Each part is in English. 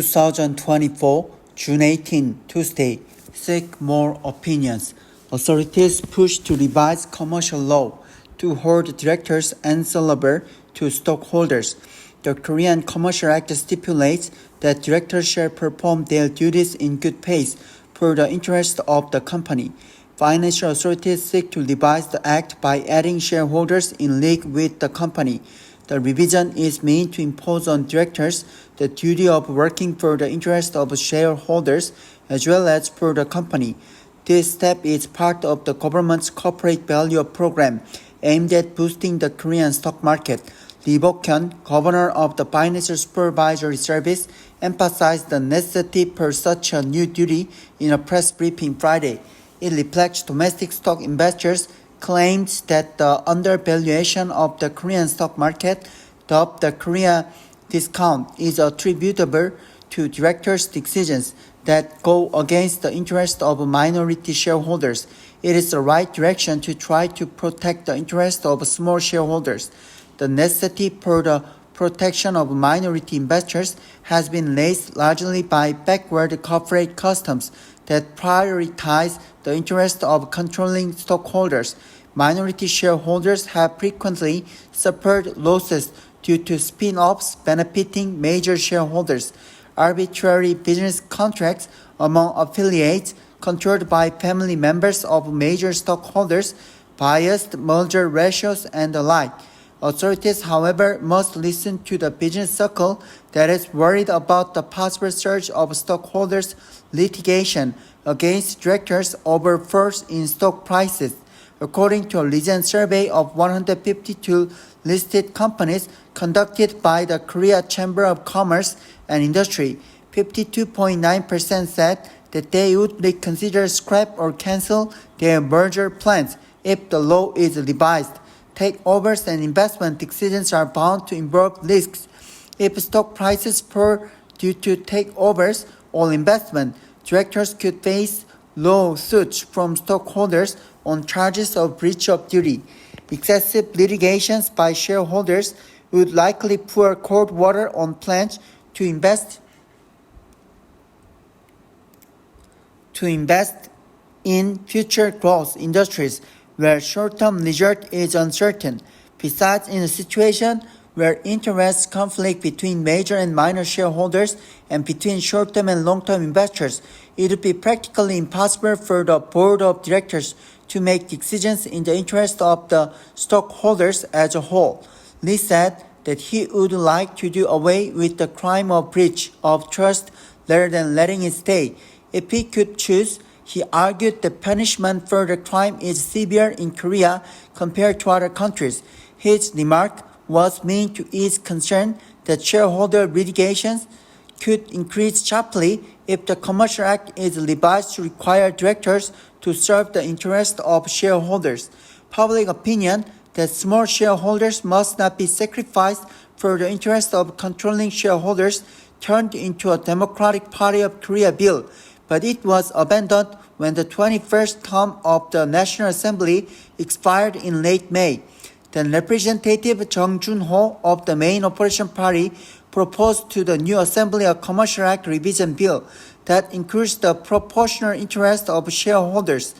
2024, June 18, Tuesday. Seek more opinions. Authorities push to revise commercial law to hold directors answerable to stockholders. The Korean Commercial Act stipulates that directors shall perform their duties in good faith for the interest of the company. Financial authorities seek to revise the act by adding shareholders in league with the company. The revision is meant to impose on directors the duty of working for the interest of shareholders as well as for the company. This step is part of the government's corporate value program aimed at boosting the Korean stock market. Lee Bok-hyun, governor of the Financial Supervisory Service, emphasized the necessity for such a new duty in a press briefing Friday. It reflects domestic stock investors' claims that the undervaluation of the Korean stock market, dubbed the Korea discount, is attributable to directors' decisions that go against the interest of minority shareholders. It is the right direction to try to protect the interest of small shareholders. The necessity for the protection of minority investors has been raised largely by backward corporate customs that prioritize the interest of controlling stockholders. Minority shareholders have frequently suffered losses due to spin-offs benefiting major shareholders. Arbitrary business contracts among affiliates controlled by family members of major stockholders, biased merger ratios, and the like. Authorities, however, must listen to the business circle that is worried about the possible surge of stockholders' litigation against directors over falls in stock prices. According to a recent survey of 152 listed companies conducted by the Korea Chamber of Commerce and Industry, 52.9% said that they would reconsider, scrap, or cancel their merger plans if the law is revised. Takeovers and investment decisions are bound to involve risks. If stock prices fall due to takeovers or investment, directors could face lawsuits from stockholders on charges of breach of duty. Excessive litigations by shareholders would likely pour cold water on plans to invest in future growth industries where short-term result is uncertain. Besides, in a situation where interests conflict between major and minor shareholders and between short-term and long-term investors, it would be practically impossible for the board of directors to make decisions in the interest of the stockholders as a whole. Lee said that he would like to do away with the crime of breach of trust rather than letting it stay. If he could choose, he argued the punishment for the crime is severe in Korea compared to other countries. His remark was meant to ease concern that shareholder litigations could increase sharply if the Commercial Act is revised to require directors to serve the interest of shareholders. Public opinion that small shareholders must not be sacrificed for the interest of controlling shareholders turned into a Democratic Party of Korea bill, but it was abandoned when the 21st term of the National Assembly expired in late May. Then Representative Jung Jun-ho of the Main Opposition Party proposed to the new Assembly a Commercial Act revision bill that increased the proportional interest of shareholders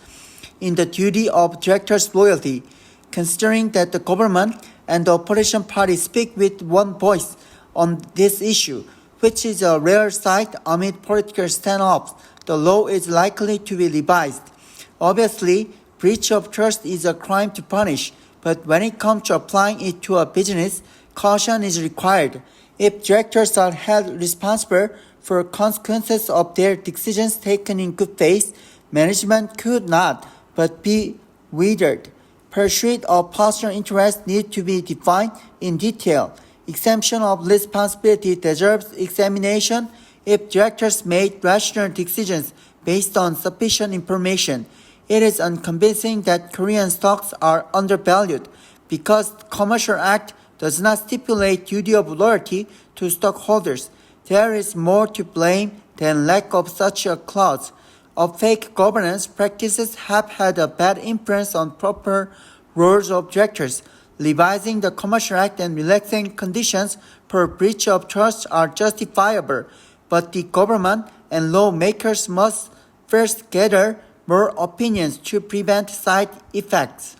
in the duty of directors' loyalty. Considering that the government and the opposition party speak with one voice on this issue, which is a rare sight amid political standoffs, the law is likely to be revised. Obviously, breach of trust is a crime to punish, but when it comes to applying it to a business, caution is required. If directors are held responsible for consequences of their decisions taken in good faith, management could not but be withered. Pursuit of personal interest need to be defined in detail. Exemption of responsibility deserves examination if directors made rational decisions based on sufficient information. It is unconvincing that Korean stocks are undervalued because the Commercial Act does not stipulate duty of loyalty to stockholders. There is more to blame than lack of such a clause. Opaque governance practices have had a bad influence on proper roles of directors. Revising the Commercial Act and relaxing conditions for breach of trust are justifiable. but the government and lawmakers must first gather more opinions to prevent side effects.